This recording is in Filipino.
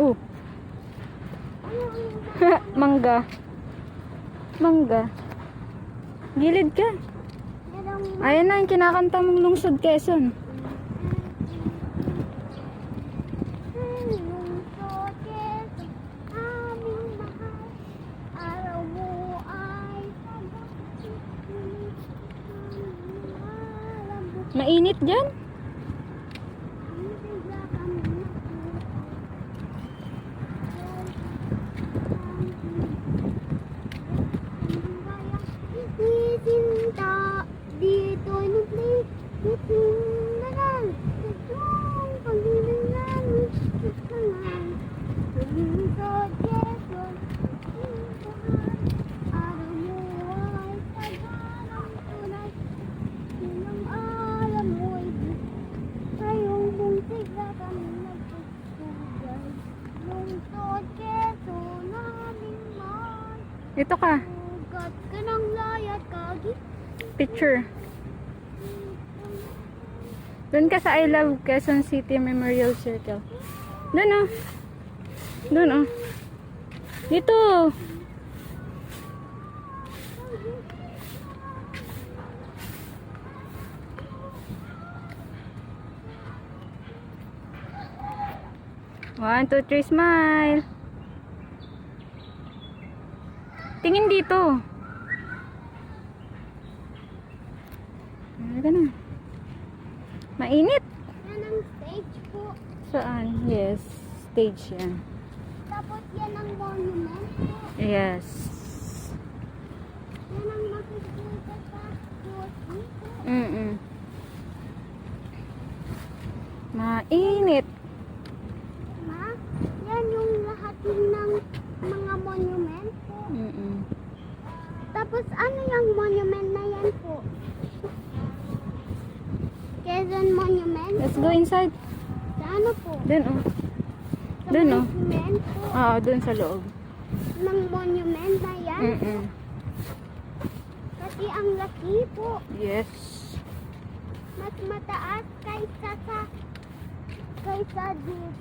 Oh. Mangga. Mangga. Gilid ka. Ayan na yung kinakanta mong lungsod Quezon. Mainit dyan? Sinta dito nagli nagal itong pagbibilang kangan lungsod Quezon araw mo ay saganang tunay sinang alam mo'y kayong buntig na kami nagpupugay lungsod Quezon naming man Ito ka. ugat ka ng layat kagi Picture. Doon ka sa I Love Quezon City Memorial Circle. Doon oh. Doon oh. Dito. One, two, three, smile. Tingin dito. Ano na? Mainit. yan ang stage po Saan? Yes. Stage yan. tapos yan ang monument po Yes. yan ang makikita sa QC po Mainit. ma yan yung lahat ng mga monument po tapos ano yung monument na yan po Quezon Monument Let's po. go inside. Sa ano po Doon oh. sa Dun, oh. monument po Ah, doon sa loob. ng monument na yan kasi ang laki po Yes. mas mataas kaysa dito